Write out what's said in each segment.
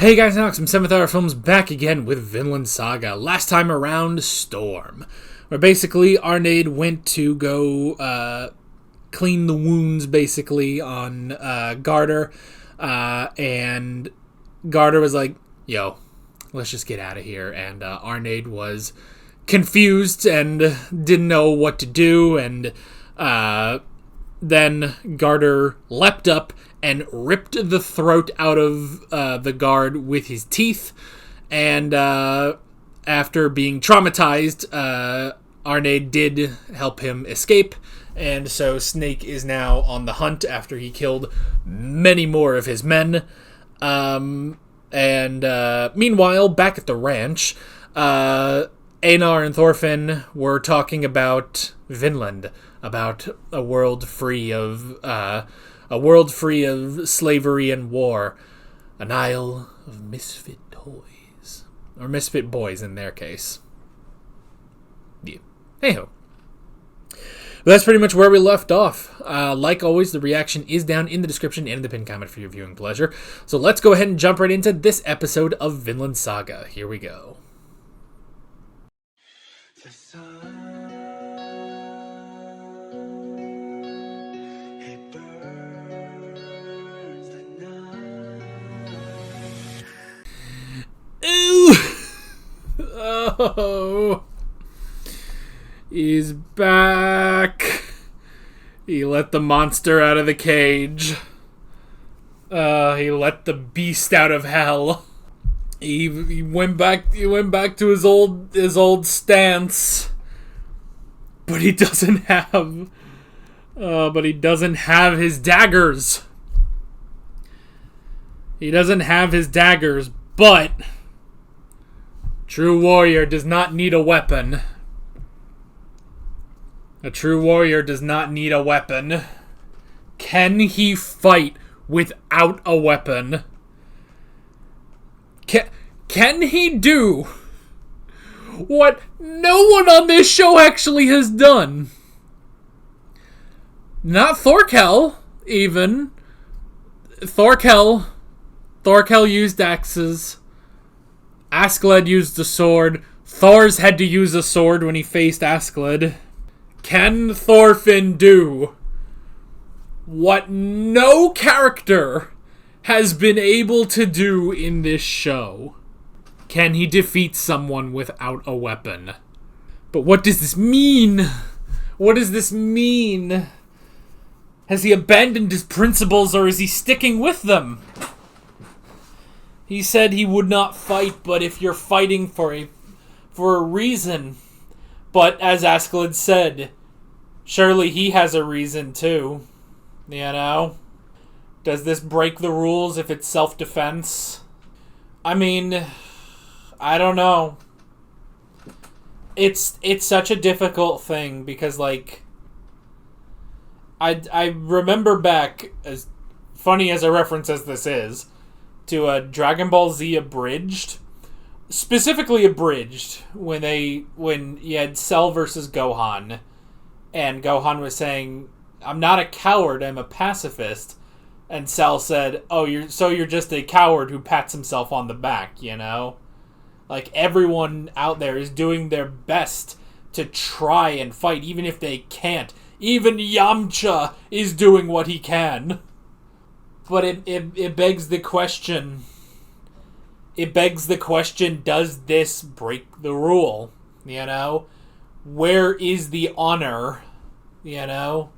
Hey guys, Alex from 7th Hour Films back again with Vinland Saga. Last time around, Storm. Where basically Arnheid went to go clean the wounds basically on Garter. And Garter was like, yo, let's just get out of here. And Arnheid was confused and didn't know what to do. And then Garter leapt up and ripped the throat out of the guard with his teeth. And after being traumatized, Arnheid did help him escape. And so Snake is now on the hunt after he killed many more of his men. And meanwhile, back at the ranch, Einar and Thorfinn were talking about Vinland, about a world free of slavery and war, an isle of misfit toys, or misfit boys in their case. Yeah. Hey-ho. But that's pretty much where we left off. Like always, the reaction is down in the description and in the pinned comment for your viewing pleasure. So let's go ahead and jump right into this episode of Vinland Saga. Here we go. Oh, he's back. He let the monster out of the cage. He let the beast out of hell. He went back to his old stance. But he doesn't have his daggers. He doesn't have his daggers, but true warrior does not need a weapon. A true warrior does not need a weapon. Can he fight without a weapon? Can he do what no one on this show actually has done? Not Thorkel, even. Thorkel used axes. Askeladd used a sword. Thor's had to use a sword when he faced Askeladd. Can Thorfinn do what no character has been able to do in this show? Can he defeat someone without a weapon? But what does this mean? What does this mean? Has he abandoned his principles, or is he sticking with them? He said he would not fight, but if you're fighting for a reason. But as Askeladd said, surely he has a reason too. You know? Does this break the rules if it's self-defense? I mean, I don't know. It's such a difficult thing because, like, I remember back, as funny as a reference as this is, to a Dragon Ball Z Abridged, specifically Abridged, when you had Cell versus Gohan, and Gohan was saying, "I'm not a coward, I'm a pacifist," and Cell said, "Oh, you're just a coward who pats himself on the back," you know? Like, everyone out there is doing their best to try and fight, even if they can't. Even Yamcha is doing what he can. But it begs the question. It begs the question, does this break the rule? You know? Where is the honor? You know?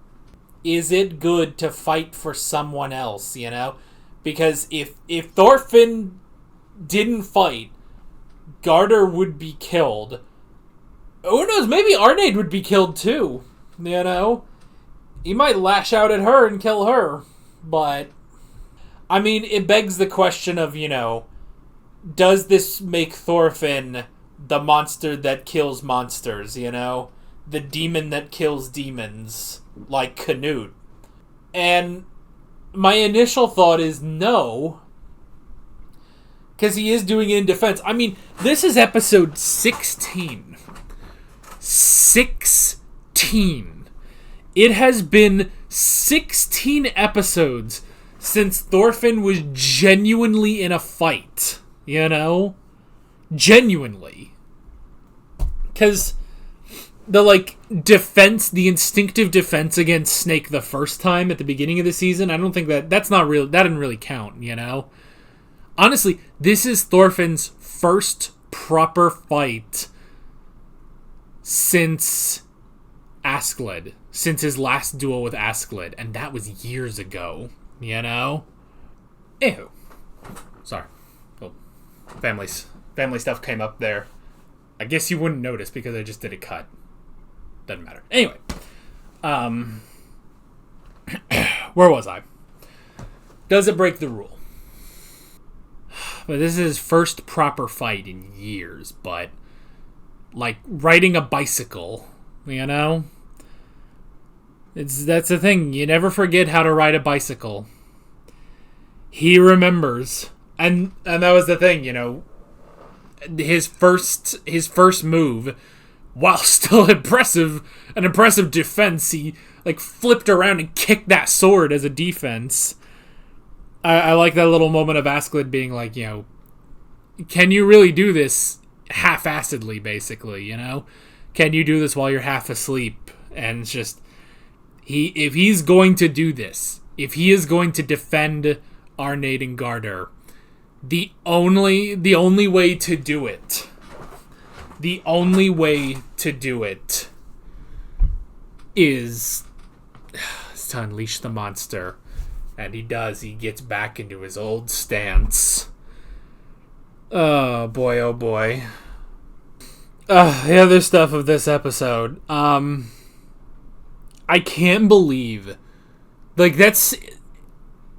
Is it good to fight for someone else, you know? Because if Thorfinn didn't fight, Garter would be killed. Who knows, maybe Arnheid would be killed too. You know? He might lash out at her and kill her. But I mean, it begs the question of, you know, does this make Thorfinn the monster that kills monsters, you know? The demon that kills demons, like Canute? And my initial thought is no, because he is doing it in defense. I mean, this is episode 16. 16. It has been 16 episodes since Thorfinn was genuinely in a fight. you know? Genuinely. Because the, like, defense, the instinctive defense against Snake the first time at the beginning of the season, I don't think that's not real. That didn't really count, you know? Honestly, this is Thorfinn's first proper fight since Askeladd. Since his last duel with Askeladd. And that was years ago, you know? Ew. Sorry. Well, family stuff came up there. I guess you wouldn't notice because I just did a cut. Doesn't matter. Anyway. Where was I? Does it break the rule? But this is his first proper fight in years, but like riding a bicycle, you know? That's the thing. You never forget how to ride a bicycle. He remembers. And that was the thing, you know. His first move, while still an impressive defense, he like flipped around and kicked that sword as a defense. I like that little moment of Askeladd being like, you know, can you really do this half-assedly, basically, you know? Can you do this while you're half asleep? And it's just, if he's going to do this, if he is going to defend Arnheid and Gardar, the only way to do it, is to unleash the monster. And he does. He gets back into his old stance. Oh, boy, oh, boy. The other stuff of this episode. I can't believe. Like, that's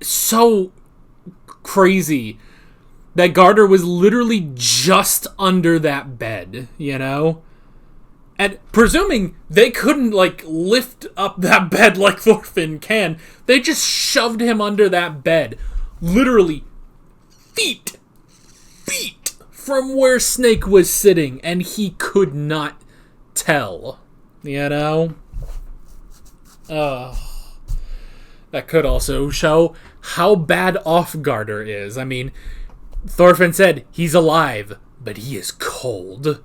so crazy that Gardar was literally just under that bed, you know? And presuming they couldn't, like, lift up that bed like Thorfinn can, they just shoved him under that bed. Literally feet from where Snake was sitting, and he could not tell. You know? That could also show how bad off Gardar is. I mean, Thorfinn said he's alive, but he is cold.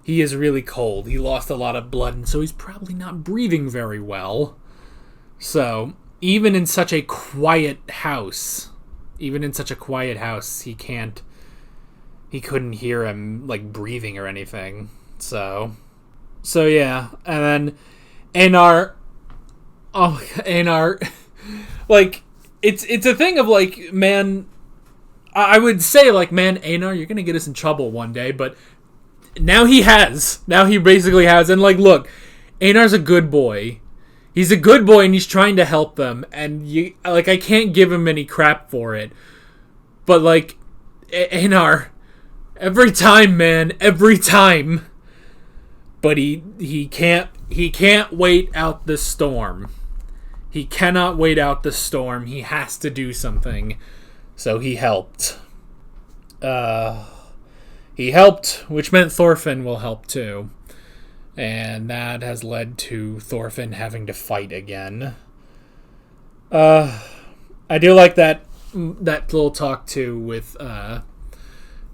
He is really cold. He lost a lot of blood, and so he's probably not breathing very well. So, even in such a quiet house, he couldn't hear him, like, breathing or anything. So yeah. And then, Einar, like, it's a thing of, like, man, I would say, like, man, Einar, you're gonna get us in trouble one day, but now he basically has. And, like, look, Einar's a good boy. He's a good boy, and he's trying to help them. And, I can't give him any crap for it. But, like, Einar, every time. But he can't wait out the storm. He cannot wait out the storm. He has to do something. So he helped. He helped, which meant Thorfinn will help too. And that has led to Thorfinn having to fight again. I do like that little talk too with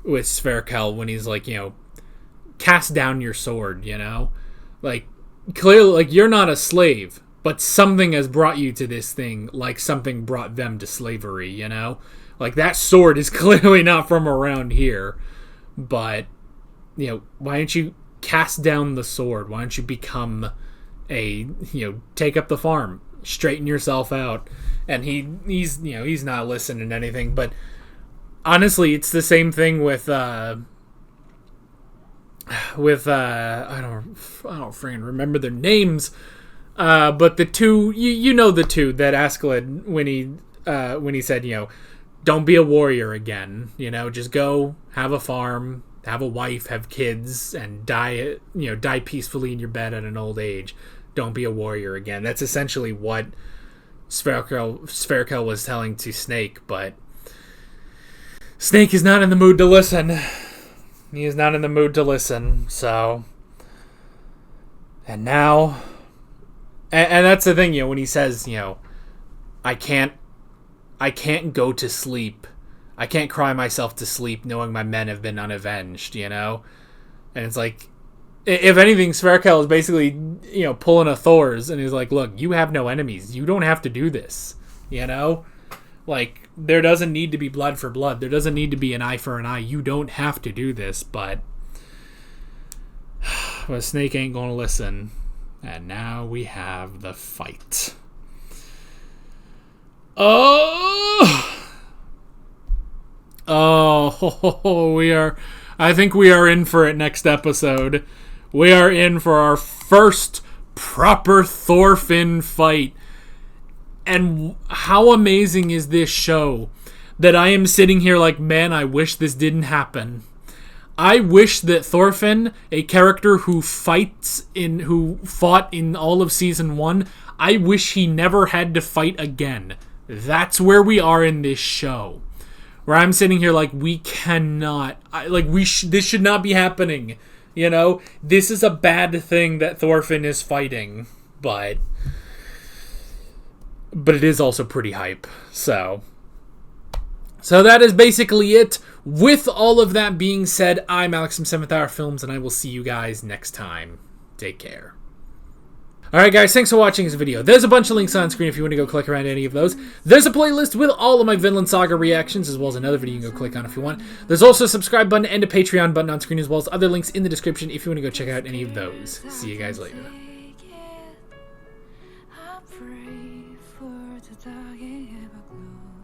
Sverkel when he's like, you know, cast down your sword, you know? Like, clearly, like, you're not a slave, but something has brought you to this thing, like something brought them to slavery, you know? Like, that sword is clearly not from around here. But, you know, why don't you cast down the sword? Why don't you become take up the farm, straighten yourself out? And he's not listening to anything. But honestly, it's the same thing with I don't freaking remember their names. But the two, you know, the two that Askeladd when he said, you know, don't be a warrior again, you know, just go have a farm, have a wife, have kids, and die peacefully in your bed at an old age. Don't be a warrior again. That's essentially what Sverkel was telling to Snake, but Snake is not in the mood to listen. He is not in the mood to listen, so. And now, and that's the thing, you know, when he says, you know, I can't go to sleep I can't cry myself to sleep knowing my men have been unavenged, you know? And it's like, if anything, Sverkel is basically, you know, pulling a Thor's, and he's like, look, you have no enemies. You don't have to do this, you know? Like, there doesn't need to be blood for blood. There doesn't need to be an eye for an eye. You don't have to do this, but Snake ain't gonna listen. And now we have the fight. I think we are in for it next episode. We are in for our first proper Thorfinn fight. And how amazing is this show that I am sitting here like, man, I wish this didn't happen. I wish that Thorfinn, a character who fought in all of season 1, I wish he never had to fight again. That's where we are in this show. Where I'm sitting here like, we cannot, this should not be happening. You know, this is a bad thing that Thorfinn is fighting, but it is also pretty hype. So that is basically it. With all of that being said, I'm Alex from 7th Hour Films, and I will see you guys next time. Take care. Alright guys, thanks for watching this video. There's a bunch of links on screen if you want to go click around any of those. There's a playlist with all of my Vinland Saga reactions, as well as another video you can go click on if you want. There's also a subscribe button and a Patreon button on screen, as well as other links in the description if you want to go check out any of those. See you guys later.